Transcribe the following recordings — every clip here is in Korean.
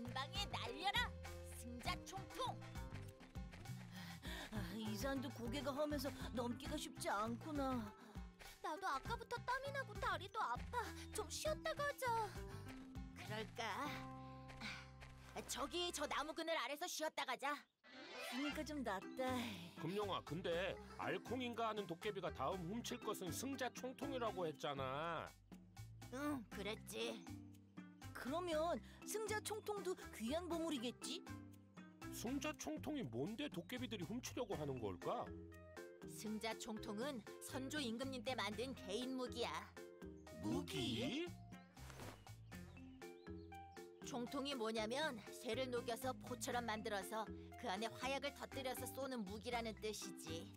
한 방에 날려라! 승자 총통! 이 산도 고개가 험해서 넘기가 쉽지 않구나. 나도 아까부터 땀이 나고 다리도 아파. 좀 쉬었다 가자. 그럴까? 저기 저 나무 그늘 아래서 쉬었다 가자. 그러니까 좀 낫다. 금룡아, 근데 알콩인가 하는 도깨비가 다음 훔칠 것은 승자 총통이라고 했잖아. 응, 그랬지. 그러면 승자 총통도 귀한 보물이겠지? 승자 총통이 뭔데 도깨비들이 훔치려고 하는 걸까? 승자 총통은 선조 임금님 때 만든 개인 무기야. 무기? 총통이 뭐냐면 쇠를 녹여서 포처럼 만들어서 그 안에 화약을 터뜨려서 쏘는 무기라는 뜻이지.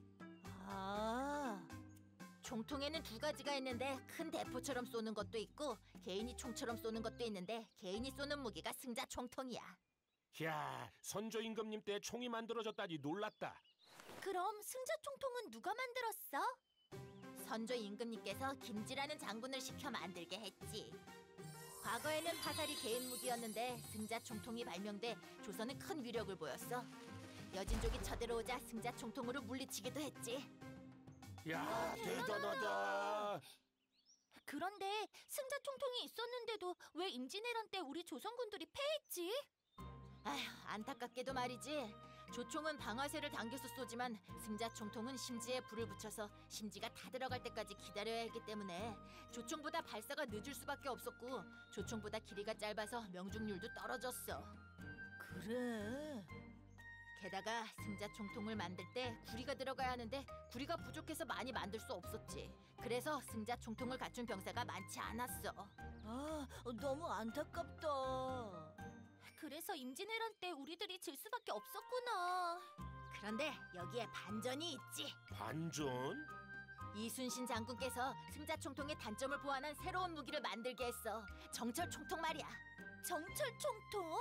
아, 총통에는 두 가지가 있는데 큰 대포처럼 쏘는 것도 있고 개인이 총처럼 쏘는 것도 있는데 개인이 쏘는 무기가 승자 총통이야. 이야, 선조 임금님 때 총이 만들어졌다니 놀랐다. 그럼 승자 총통은 누가 만들었어? 선조 임금님께서 김지라는 장군을 시켜 만들게 했지. 과거에는 화살이 개인 무기였는데 승자 총통이 발명돼 조선은 큰 위력을 보였어. 여진족이 쳐들어오자 승자 총통으로 물리치기도 했지. 이야, 대단하다. 그런데 승자 총통이 있었는데도 왜 임진왜란 때 우리 조선군들이 패했지? 아휴, 안타깝게도 말이지. 조총은 방아쇠를 당겨서 쏘지만 승자 총통은 심지에 불을 붙여서 심지가 다 들어갈 때까지 기다려야 했기 때문에 조총보다 발사가 늦을 수밖에 없었고 조총보다 길이가 짧아서 명중률도 떨어졌어. 그래. 게다가 승자 총통을 만들 때 구리가 들어가야 하는데 구리가 부족해서 많이 만들 수 없었지. 그래서 승자 총통을 갖춘 병사가 많지 않았어. 아, 너무 안타깝다. 그래서 임진왜란 때 우리들이 질 수밖에 없었구나. 그런데 여기에 반전이 있지. 반전? 이순신 장군께서 승자 총통의 단점을 보완한 새로운 무기를 만들게 했어. 정철 총통 말이야. 정철 총통?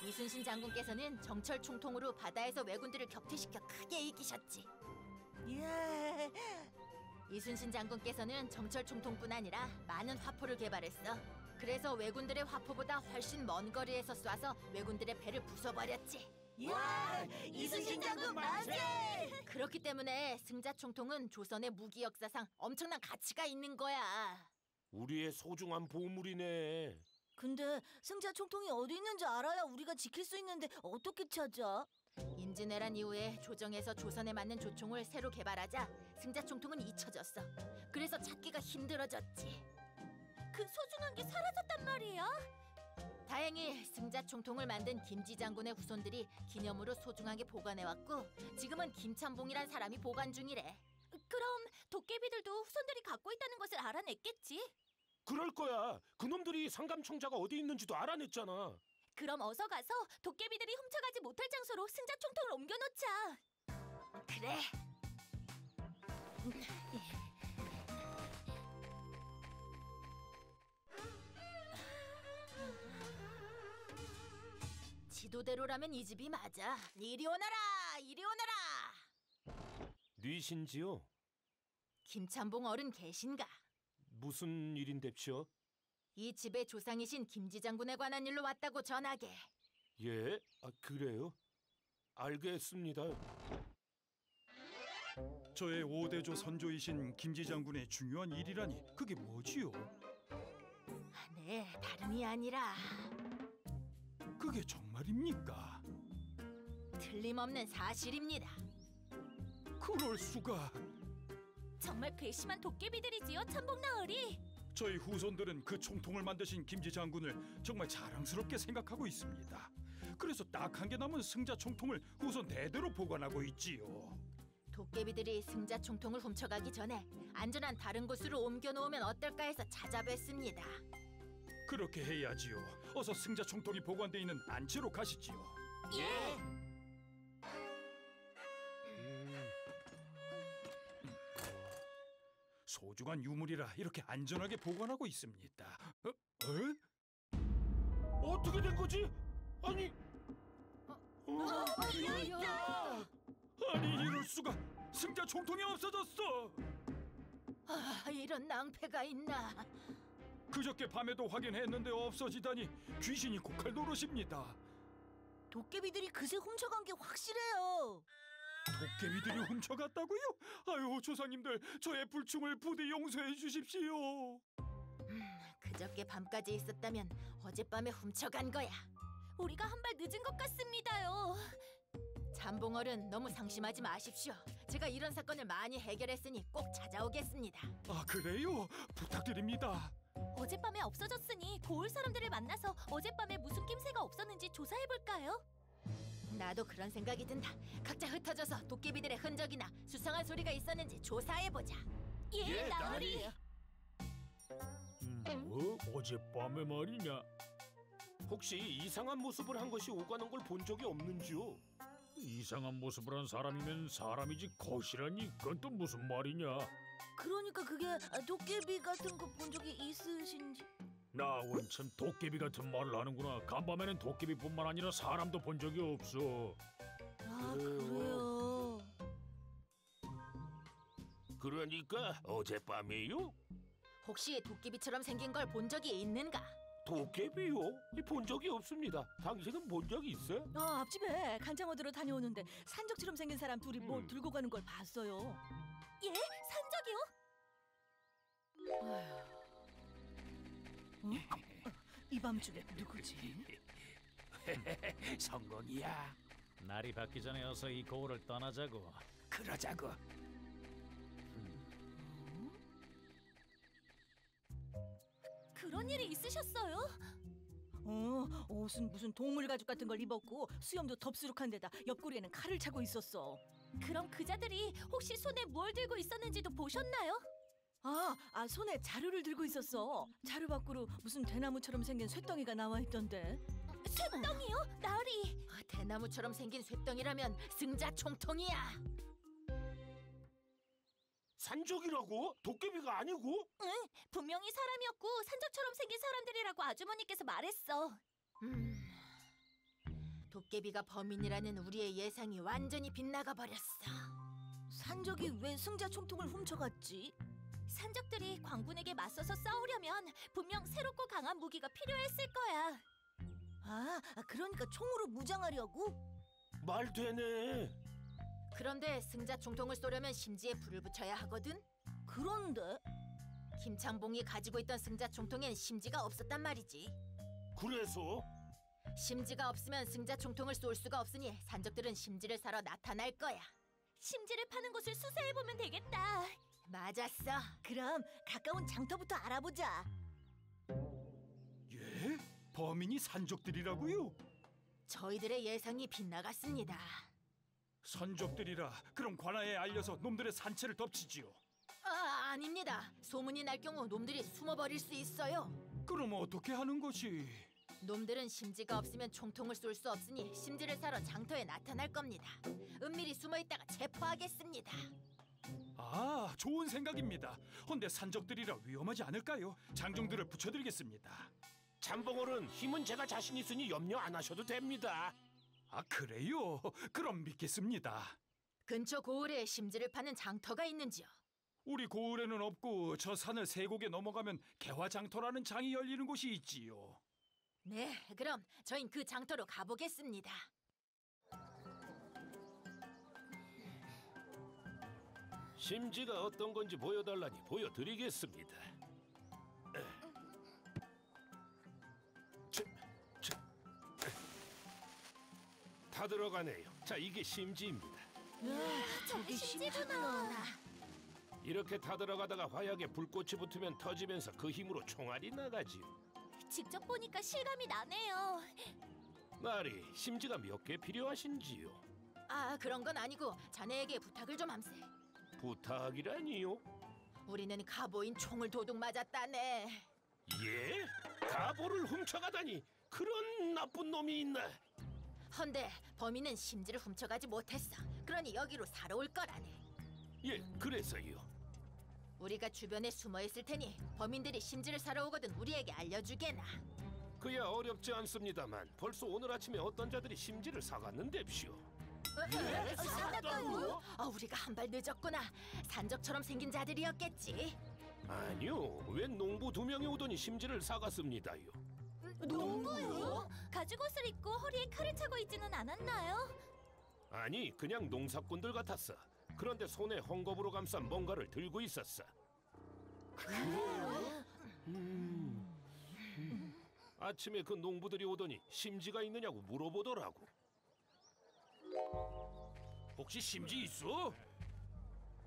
이순신 장군께서는 정철 총통으로 바다에서 왜군들을 격퇴시켜 크게 이기셨지. 예. 이순신 장군께서는 정철 총통뿐 아니라 많은 화포를 개발했어. 그래서 왜군들의 화포보다 훨씬 먼 거리에서 쏴서 왜군들의 배를 부숴버렸지. 야, 이순신 장군 만세! 그렇기 때문에 승자 총통은 조선의 무기 역사상 엄청난 가치가 있는 거야. 우리의 소중한 보물이네. 근데 승자 총통이 어디 있는지 알아야 우리가 지킬 수 있는데 어떻게 찾아? 임진왜란 이후에 조정에서 조선에 맞는 조총을 새로 개발하자 승자 총통은 잊혀졌어. 그래서 찾기가 힘들어졌지. 그 소중한 게 사라졌단 말이야? 다행히 승자 총통을 만든 김지 장군의 후손들이 기념으로 소중하게 보관해왔고 지금은 김참봉이란 사람이 보관 중이래. 그럼 도깨비들도 후손들이 갖고 있다는 것을 알아냈겠지? 그럴 거야. 그놈들이 상감청자가 어디 있는지도 알아냈잖아. 그럼 어서 가서 도깨비들이 훔쳐가지 못할 장소로 승자 총통을 옮겨놓자. 그래. 지도대로라면 이 집이 맞아. 이리 오너라! 이리 오너라! 뉘신지요? 김참봉 어른 계신가? 무슨 일인데요? 이 집의 조상이신 김지 장군에 관한 일로 왔다고 전하게. 예? 아, 그래요? 알겠습니다. 저의 5대조 선조이신 김지 장군의 중요한 일이라니 그게 뭐지요? 네, 다름이 아니라 그게 정말입니까? 틀림없는 사실입니다. 그럴 수가. 정말 괘씸한 도깨비들이지요, 참봉나으리. 저희 후손들은 그 총통을 만드신 김지 장군을 정말 자랑스럽게 생각하고 있습니다. 그래서 딱 한 개 남은 승자 총통을 후손 대대로 보관하고 있지요. 도깨비들이 승자 총통을 훔쳐가기 전에 안전한 다른 곳으로 옮겨놓으면 어떨까 해서 찾아뵀습니다. 그렇게 해야지요. 어서 승자 총통이 보관돼 있는 안채로 가시지요. 예! 소중한 유물이라 이렇게 안전하게 보관하고 있습니다. 어떻게 된 거지? 아니, 아니 이럴 수가. 승자 총통이 없어졌어. 아, 이런 낭패가 있나. 그저께 밤에도 확인했는데 없어지다니 귀신이 고칼 노릇입니다. 도깨비들이 그새 훔쳐간 게 확실해요. 도깨비들이 훔쳐갔다고요? 아유, 조상님들, 저의 불충을 부디 용서해 주십시오. 그저께 밤까지 있었다면 어젯밤에 훔쳐간 거야. 우리가 한 발 늦은 것 같습니다요. 잠봉어른 너무 상심하지 마십시오. 제가 이런 사건을 많이 해결했으니 꼭 찾아오겠습니다. 아, 그래요? 부탁드립니다. 어젯밤에 없어졌으니 고을 사람들을 만나서 어젯밤에 무슨 낌새가 없었는지 조사해볼까요? 나도 그런 생각이 든다. 각자 흩어져서 도깨비들의 흔적이나 수상한 소리가 있었는지 조사해보자. 예, 나으리. 어젯밤에 말이냐? 혹시 이상한 모습을 한 것이 오가는 걸 본 적이 없는지요? 이상한 모습을 한 사람이면 사람이지 거시라니 그건 또 무슨 말이냐? 그러니까 그게 도깨비 같은 거 본 적이 있으신지. 나 원참 도깨비 같은 말을 하는구나. 간밤에는 도깨비뿐만 아니라 사람도 본 적이 없어. 아, 그래요. 그러니까 어젯밤이요? 혹시 도깨비처럼 생긴 걸 본 적이 있는가? 도깨비요? 본 적이 없습니다. 당신은 본 적이 있어? 앞집에 간장 얻으러 다녀오는데 산적처럼 생긴 사람 둘이 뭘 들고 가는 걸 봤어요. 예? 산적이요? 이 밤중에 누구지? 성공이야. 날이 밝기 전에 어서 이 거울을 떠나자고. 그러자고. 그런 일이 있으셨어요? 옷은 무슨 동물 가죽 같은 걸 입었고 수염도 덥수룩한 데다 옆구리에는 칼을 차고 있었어. 그럼 그자들이 혹시 손에 뭘 들고 있었는지도 보셨나요? 손에 자루를 들고 있었어. 자루 밖으로 무슨 대나무처럼 생긴 쇳덩이가 나와 있던데. 쇳덩이요? 나으리. 대나무처럼 생긴 쇳덩이라면 승자 총통이야. 산적이라고? 도깨비가 아니고? 분명히 사람이었고 산적처럼 생긴 사람들이라고 아주머니께서 말했어. 도깨비가 범인이라는 우리의 예상이 완전히 빗나가 버렸어. 산적이 왜 승자 총통을 훔쳐갔지? 산적들이 광군에게 맞서서 싸우려면 분명 새롭고 강한 무기가 필요했을 거야. 그러니까 총으로 무장하려고? 말 되네. 그런데 승자 총통을 쏘려면 심지에 불을 붙여야 하거든. 그런데 김창봉이 가지고 있던 승자 총통엔 심지가 없었단 말이지. 그래서? 심지가 없으면 승자 총통을 쏠 수가 없으니 산적들은 심지를 사러 나타날 거야. 심지를 파는 곳을 수사해보면 되겠다. 맞았어. 그럼 가까운 장터부터 알아보자. 예? 범인이 산적들이라고요? 저희들의 예상이 빗나갔습니다. 산적들이라 그럼 관아에 알려서 놈들의 산채를 덮치지요. 아닙니다. 소문이 날 경우 놈들이 숨어버릴 수 있어요. 그럼 어떻게 하는 것이? 놈들은 심지가 없으면 총통을 쏠 수 없으니 심지를 사러 장터에 나타날 겁니다. 은밀히 숨어있다가 체포하겠습니다. 좋은 생각입니다. 헌데 산적들이라 위험하지 않을까요? 장정들을 붙여드리겠습니다. 잠봉어른 힘은 제가 자신 있으니 염려 안 하셔도 됩니다. 그래요? 그럼 믿겠습니다. 근처 고을에 심지를 파는 장터가 있는지요? 우리 고을에는 없고 저 산을 세 곡에 넘어가면 개화장터라는 장이 열리는 곳이 있지요. 네, 그럼 저흰 그 장터로 가보겠습니다. 심지가 어떤 건지 보여달라니 보여드리겠습니다. 다 들어가네요. 자, 이게 심지입니다. 저게 심지구나. 이렇게 다 들어가다가 화약에 불꽃이 붙으면 터지면서 그 힘으로 총알이 나가지요. 직접 보니까 실감이 나네요. 나리, 심지가 몇 개 필요하신지요? 그런 건 아니고 자네에게 부탁을 좀 함세. 부탁이라니요? 우리는 가보인 총을 도둑 맞았다네. 예? 가보를 훔쳐가다니 그런 나쁜 놈이 있나? 헌데 범인은 심지를 훔쳐가지 못했어. 그러니 여기로 사러 올 거라네. 예, 그래서요. 우리가 주변에 숨어있을 테니 범인들이 심지를 사러 오거든 우리에게 알려주게나. 그야 어렵지 않습니다만 벌써 오늘 아침에 어떤 자들이 심지를 사갔는데쇼. 사갔다고? 우리가 한 발 늦었구나. 산적처럼 생긴 자들이었겠지. 아니요, 웬 농부 2명이 오더니 심지를 사갔습니다요. 농부요? 가죽 옷을 입고 허리에 칼을 차고 있지는 않았나요? 아니, 그냥 농사꾼들 같았어. 그런데 손에 헝겊으로 감싼 뭔가를 들고 있었어. 아침에 그 농부들이 오더니 심지가 있느냐고 물어보더라고. 혹시 심지 있어?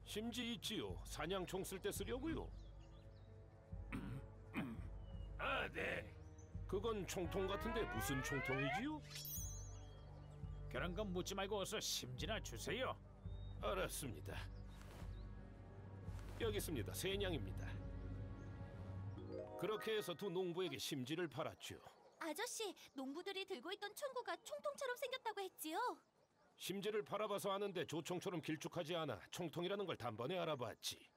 심지 있지요. 사냥총 쓸 때 쓰려고요. 아, 네. 그건 총통 같은데 무슨 총통이지요? 그런 건 묻지 말고 어서 심지나 주세요. 알았습니다. 여기 있습니다. 3냥입니다. 그렇게 해서 두 농부에게 심지를 팔았죠. 아저씨, 농부들이 들고 있던 총구가 총통처럼 생겼다고 했지요? 심지를 팔아봐서 아는데 조총처럼 길쭉하지 않아 총통이라는 걸 단번에 알아봤지.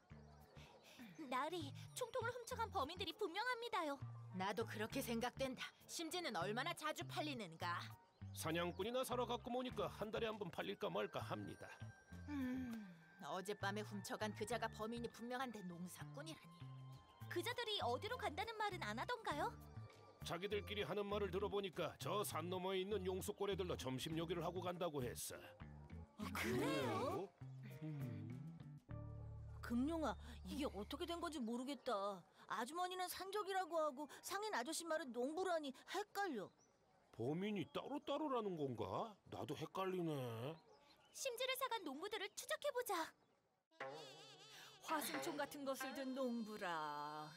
나리, 총통을 훔쳐간 범인들이 분명합니다요. 나도 그렇게 생각된다. 심지는 얼마나 자주 팔리는가. 사냥꾼이나 사러 갖고 오니까 한 달에 한 번 팔릴까 말까 합니다. 어젯밤에 훔쳐간 그자가 범인이 분명한데 농사꾼이라니. 그자들이 어디로 간다는 말은 안 하던가요? 자기들끼리 하는 말을 들어보니까 저 산 너머에 있는 용수골에 들러 점심 요기를 하고 간다고 했어. 그래요? 금룡아, 이게 어떻게 된 건지 모르겠다. 아주머니는 산적이라고 하고 상인 아저씨 말은 농부라니 헷갈려. 범인이 따로따로라는 건가? 나도 헷갈리네. 심지를 사간 농부들을 추적해보자. 화승총 같은 것을 든 농부라.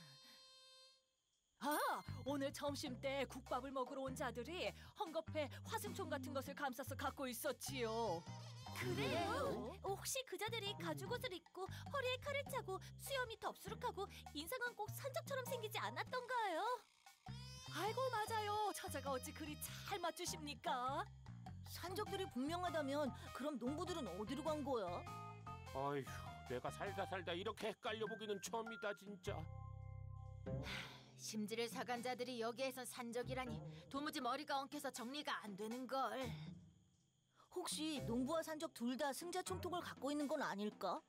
아, 오늘 점심 때 국밥을 먹으러 온 자들이 헝겊에 화승총 같은 것을 감싸서 갖고 있었지요. 그래요? 혹시 그자들이 가죽 옷을 입고 허리에 칼을 차고 수염이 덥수룩하고 인상은 꼭 산적처럼 생기지 않았던가요? 아이고 맞아요. 처자가 어찌 그리 잘 맞추십니까? 산적들이 분명하다면 그럼 농부들은 어디로 간 거야? 아휴, 내가 살다 이렇게 헷갈려 보기는 처음이다 진짜. 심지를 사간 자들이 여기에선 산적이라니 도무지 머리가 엉켜서 정리가 안 되는 걸. 혹시 농부와 산적 둘 다 승자 총통을 갖고 있는 건 아닐까?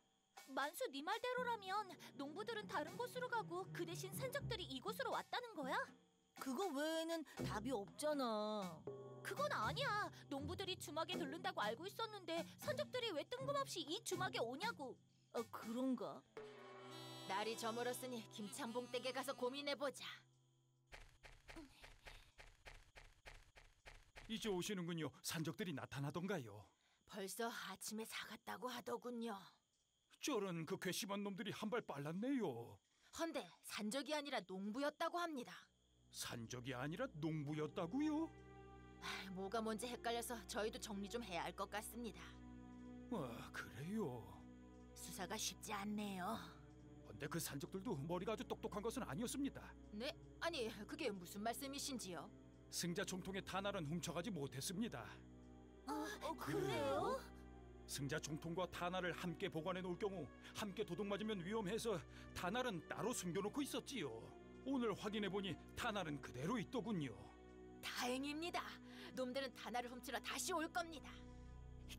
만수 네 말대로라면 농부들은 다른 곳으로 가고 그 대신 산적들이 이곳으로 왔다는 거야? 그거 외에는 답이 없잖아. 그건 아니야. 농부들이 주막에 들른다고 알고 있었는데 산적들이 왜 뜬금없이 이 주막에 오냐고. 그런가? 날이 저물었으니 김창봉 댁에 가서 고민해보자. 이제 오시는군요. 산적들이 나타나던가요? 벌써 아침에 사갔다고 하더군요. 저런 그 괘씸한 놈들이 한 발 빨랐네요. 헌데 산적이 아니라 농부였다고 합니다. 산적이 아니라 농부였다고요? 뭐가 뭔지 헷갈려서 저희도 정리 좀 해야 할 것 같습니다. 그래요. 수사가 쉽지 않네요. 근데 그 산적들도 머리가 아주 똑똑한 것은 아니었습니다. 네? 아니 그게 무슨 말씀이신지요? 승자 총통의 탄알은 훔쳐가지 못했습니다. 그래요? 승자 총통과 탄알을 함께 보관해 놓을 경우 함께 도둑 맞으면 위험해서 탄알은 따로 숨겨놓고 있었지요. 오늘 확인해 보니 탄알은 그대로 있더군요. 다행입니다. 놈들은 탄알을 훔치러 다시 올 겁니다.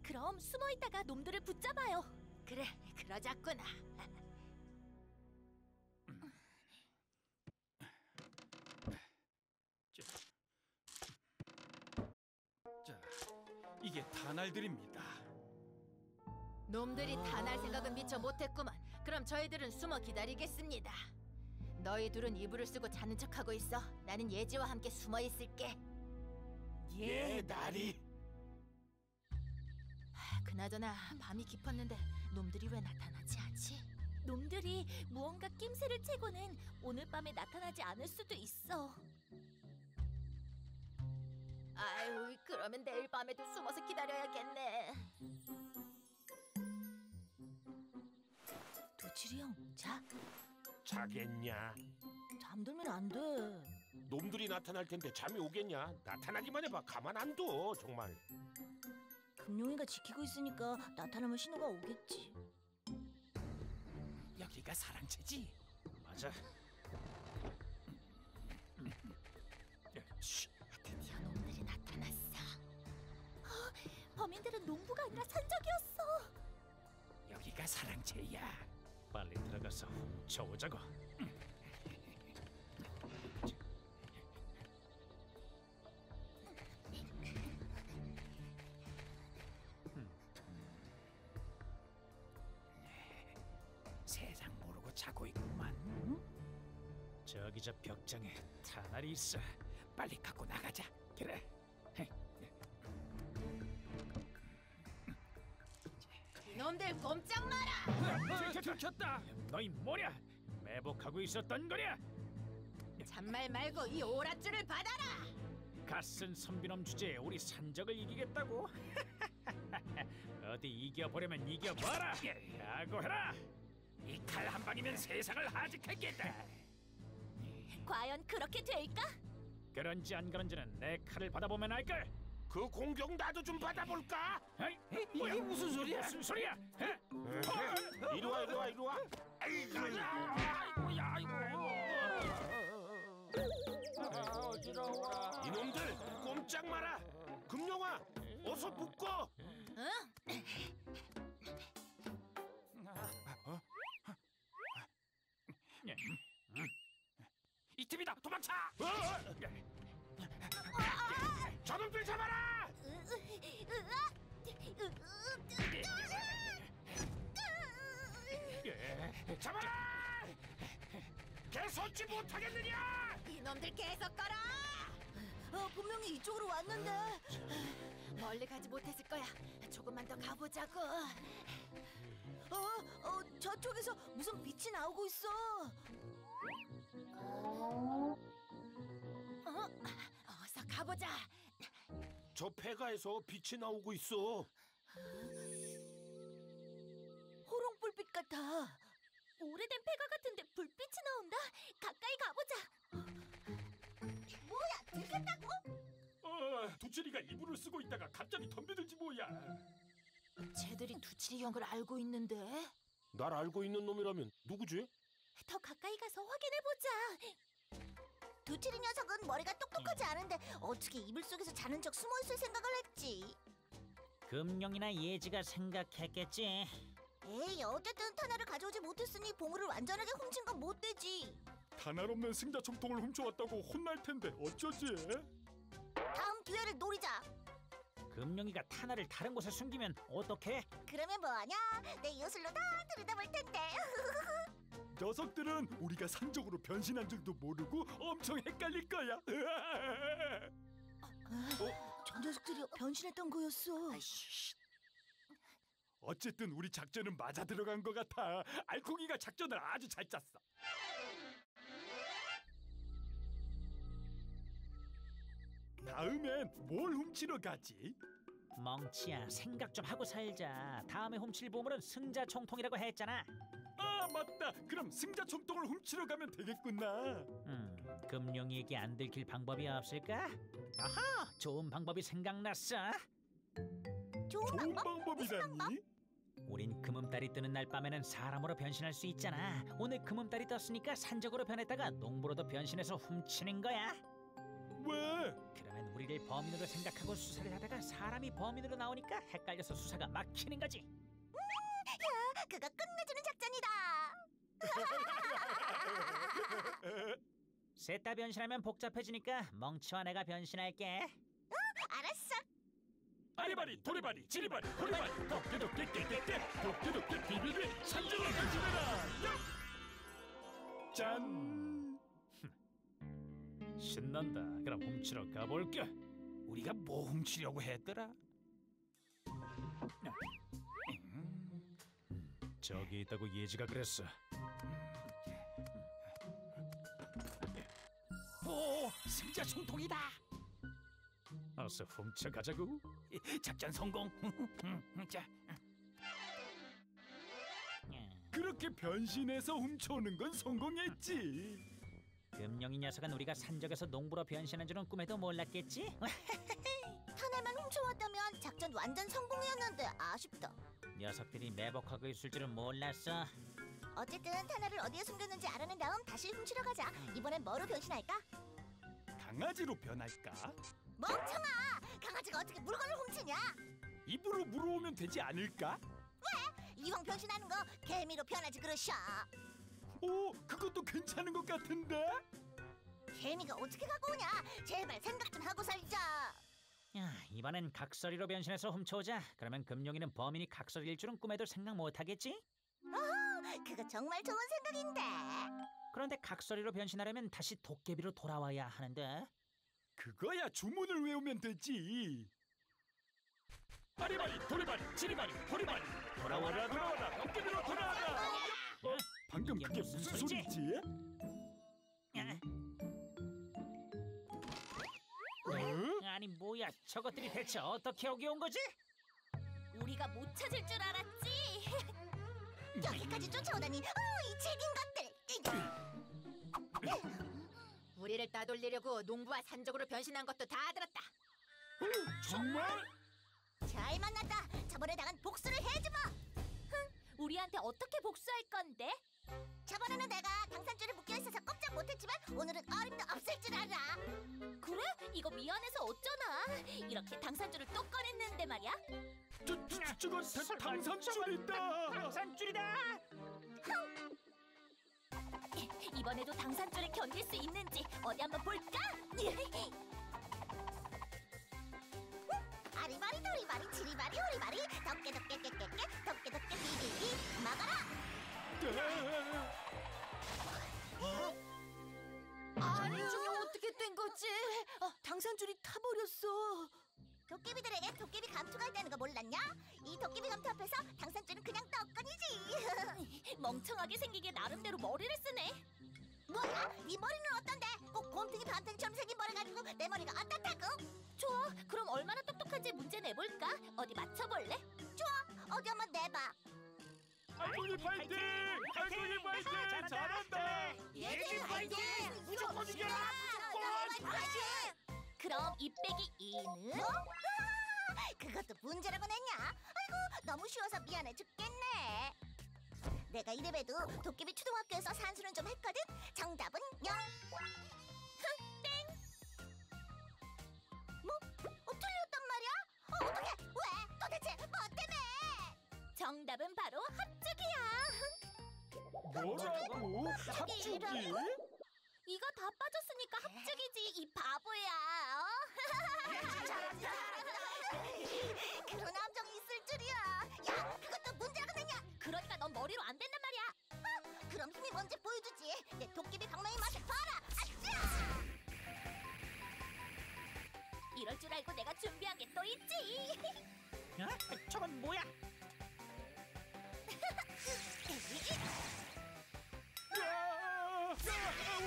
그럼 숨어 있다가 놈들을 붙잡아요. 그래, 그러자꾸나. 자, 이게 탄알들입니다. 놈들이 탄알 생각은 미처 못했구만. 그럼 저희들은 숨어 기다리겠습니다. 너희 둘은 이불을 쓰고 자는 척하고 있어. 나는 예지와 함께 숨어 있을게. 나리. 그나저나 밤이 깊었는데 놈들이 왜 나타나지 않지? 놈들이 무언가 낌새를 채고는 오늘 밤에 나타나지 않을 수도 있어. 아유, 그러면 내일 밤에도 숨어서 기다려야겠네. 도칠이 형, 자. 자겠냐? 잠들면 안 돼. 놈들이 나타날 텐데 잠이 오겠냐? 나타나기만 해봐. 가만 안 둬, 정말. 금룡이가 지키고 있으니까 나타나면 신호가 오겠지. 여기가 사랑채지? 맞아. 드디어 놈들이 나타났어. 범인들은 농부가 아니라 산적이었어. 여기가 사랑채야. 빨리 들어가서 훔쳐오자고. 세상 모르고 자고 있구만. 저기 저 벽장에 탄알이 있어. 빨리 갖고 나가자. 그래. 이놈들 꼼짝 마라! 들켰다. 너희 뭐냐? 매복하고 있었던 거냐? 잔말 말고 이 오랏줄을 받아라! 갓쓴 선비놈 주제에 우리 산적을 이기겠다고? 어디 이겨보려면 이겨봐라. 각오해라. 이 칼 한 방이면 세상을 하직하겠다. 과연 그렇게 될까? 그런지 안 그런지는 내 칼을 받아보면 알걸. 그 공격 나도 좀 받아볼까? 에이, 이게 무슨 소리야? 무슨 소리야? 이리 와, 이리 와, 이리 와. 아이고야, 아이고. 이놈들 꼼짝 마라. 금룡아, 어서 묶어. 이 팀이다. 도망쳐. 저놈들 잡아라. 잡아라. 개서지 못하겠느냐? 이놈들 계속 가라! 분명히 이쪽으로 왔는데. 멀리 가지 못했을 거야. 조금만 더 가보자고. 저쪽에서 무슨 빛이 나오고 있어. 어서 가보자. 저 폐가에서 빛이 나오고 있어. 호롱불빛 같아. 오래된 폐가 같은데 불빛이 나온다. 가까이 가보자. 뭐야, 들켰다고? 두칠이가 이불을 쓰고 있다가 갑자기 덤비들지 뭐야. 쟤들이 두칠이 형을 알고 있는데. 날 알고 있는 놈이라면 누구지? 더 가까이 가서 확인해보자. 두칠이 녀석은 머리가 똑똑하지 않은데 어떻게 이불 속에서 자는 척 숨어있을 생각을 했지? 금룡이나 예지가 생각했겠지. 에이, 어쨌든 탄화를 가져오지 못했으니 보물을 완전하게 훔친 건 못 되지. 탄알 없는 승자 총통을 훔쳐왔다고 혼날 텐데 어쩌지? 다음 기회를 노리자. 금룡이가 탄화를 다른 곳에 숨기면 어떡해? 그러면 뭐하냐? 내 요술로 다 들여다볼 텐데. 녀석들은 우리가 산적으로 변신한 줄도 모르고 엄청 헷갈릴 거야. 저 녀석들이 변신했던 거였어. 어쨌든 우리 작전은 맞아 들어간 것 같아. 알콩이가 작전을 아주 잘 짰어. 다음엔 뭘 훔치러 가지? 멍치야, 생각 좀 하고 살자. 다음에 훔칠 보물은 승자 총통이라고 했잖아. 아, 맞다. 그럼 승자 총통을 훔치러 가면 되겠구나. 금룡이에게 안 들킬 방법이 없을까? 아하, 좋은 방법이 생각났어. 좋은 좋은 방법? 방법이라니? 우린 금음달이 뜨는 날 밤에는 사람으로 변신할 수 있잖아. 오늘 금음달이 떴으니까 산적으로 변했다가 농부로도 변신해서 훔치는 거야. 왜? 그러면 우리를 범인으로 생각하고 수사를 하다가 사람이 범인으로 나오니까 헷갈려서 수사가 막히는 거지. 그거 끝내주는 작전이다. 셋 다 변신하면 복잡해지니까 멍치와 내가 변신할게. 알았어. 아리바리 도리바리 지리바리 도리바리 도끼도끼 깨깨깨 도끼도끼 비비비 산적으로 변신해라. 짠. 신난다. 그럼 훔치러 가볼까? 우리가 뭐 훔치려고 했더라? 저기 있다고 예지가 그랬어. 오, 승자 총통이다. 어서 훔쳐가자고. 작전 성공. 자, 그렇게 변신해서 훔쳐오는 건 성공했지. 금룡이 녀석은 우리가 산적에서 농부로 변신한 줄은 꿈에도 몰랐겠지? 탄알만 훔쳐왔다면 작전 완전 성공이었는데 아쉽다. 녀석들이 매복하고 있을 줄은 몰랐어. 어쨌든 탄알을 어디에 숨겼는지 알아낸 다음 다시 훔치러 가자. 이번엔 뭐로 변신할까? 강아지로 변할까? 멍청아! 강아지가 어떻게 물건을 훔치냐? 입으로 물어오면 되지 않을까? 이왕 변신하는 거 개미로 변하지 그러셔. 오, 그것도 괜찮은 것 같은데? 개미가 어떻게 갖고 오냐? 제발 생각 좀 하고 살자. 야, 이번엔 각설이로 변신해서 훔쳐오자. 그러면 금용이는 범인이 각설이일 줄은 꿈에도 생각 못하겠지? 그거 정말 좋은 생각인데. 그런데 각설이로 변신하려면 다시 도깨비로 돌아와야 하는데. 그거야 주문을 외우면 되지. 바리바리 도리바리 지리바리 보리바리 돌아와라 돌아와라 도깨비로 돌아와라. 방금 이게 그게 무슨 무슨 소리지? 소리지? 야, 아니 뭐야, 저것들이 대체 어떻게 여기 온 거지? 우리가 못 찾을 줄 알았지. 여기까지 쫓아오다니. 이 책임 것들. 우리를 따돌리려고 농부와 산적으로 변신한 것도 다 들었다. 정말? 잘 만났다. 저번에 당한 복수를 해주마. 우리한테 어떻게 복수할 건데? 저번에는 내가 당산줄에 묶여있어서 꼼짝 못했지만 오늘은 어림도 없을 줄 알아. 그래? 이거 미안해서 어쩌나? 이렇게 당산줄을 또 꺼냈는데 말이야. 저건 당산줄이다. 당산줄이다. 이번에도 당산줄을 견딜 수 있는지 어디 한번 볼까? 아리바리 도리바리 지리바리 오리바리 덮개 깨깨깨 덮개 비비비 막아라. 아니, 저게 어떻게 된 거지? 당산줄이 타버렸어. 도깨비들에게 도깨비 감투가 있다는 거 몰랐냐? 이 도깨비 감투 앞에서 당산줄은 그냥 떡건이지. 멍청하게 생기게 나름대로 머리를 쓰네. 뭐야? 네 머리는 어떤데? 꼭 곰탱이 밤탱이처럼 생긴 머리 가지고 내 머리가 어떻다고? 좋아, 그럼 얼마나 똑똑한지 문제 내볼까? 어디 맞춰볼래? 좋아, 어디 한번 내봐. 알콩이 파이팅! 알콩이 파이팅! 잘한다! 얘기 파이팅! 무조건 이겨! 그럼 2 빼기 2는? 그것도 문제라고 냈냐? 아이고, 너무 쉬워서 미안해 죽겠네. 내가 이래봬도 도깨비 초등학교에서 산수는 좀 했거든. 정답은 0. 땡. 뭐? 틀렸단 말이야? 어떡해? 왜? 도대체 뭐 때문에? 정답은 바로 합죽이야. 뭐라고? 합죽이? 이거 다 빠졌으니까 합죽이지, 이 바보야. 그런 함정이 있을 줄이야. 야, 그것도 문제라고 냈냐? 그러니까 넌 머리로 안 된단 말이야. 그럼 힘이 뭔지 보여주지. 내 도깨비 방망이 맛을 봐라. 아싸! 이럴 줄 알고 내가 준비한 게 또 있지. 저건 뭐야?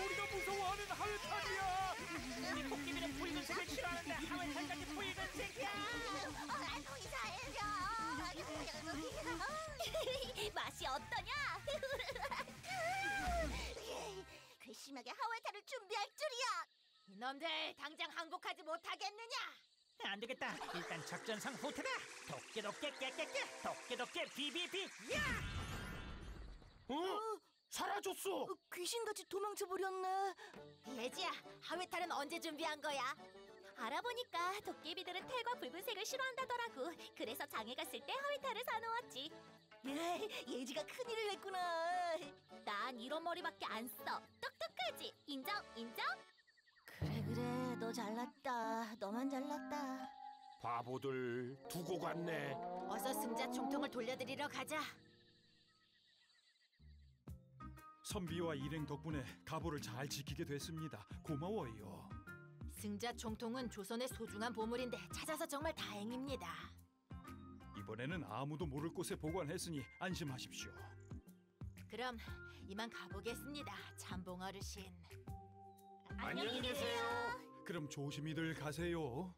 우리가 무서워하는 하회탈이야. 우리 도깨비는 붉은색을 싫어하는데 하회탈까지 붉은색이야. 아이고 이사해줘. 맛이 어떠냐? 괘씸하게 하회탈을 준비할 줄이야. 이놈들 당장 항복하지 못하겠느냐? 안 되겠다. 일단 작전상 후퇴다. 도깨 깨깨깨 도깨 비비비. 야! 사라졌어. 귀신같이 도망쳐버렸네. 예지야, 하회탈은 언제 준비한 거야? 알아보니까 도깨비들은 텔과 붉은색을 싫어한다더라고. 그래서 장에 갔을 때 하회탈을 사놓았지. 예지가 큰일을 했구나. 난 이런 머리밖에 안 써. 똑똑하지? 인정? 그래 너 잘났다. 너만 잘났다. 바보들 두고 갔네. 어서 승자 총통을 돌려드리러 가자. 선비와 일행 덕분에 가보를 잘 지키게 됐습니다. 고마워요. 승자 총통은 조선의 소중한 보물인데 찾아서 정말 다행입니다. 이번에는 아무도 모를 곳에 보관했으니 안심하십시오. 그럼 이만 가보겠습니다. 참봉 어르신. 안녕히 계세요. 그럼 조심히들 가세요.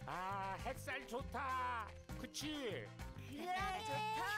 아, 햇살 좋다. 그치? 그래 좋다.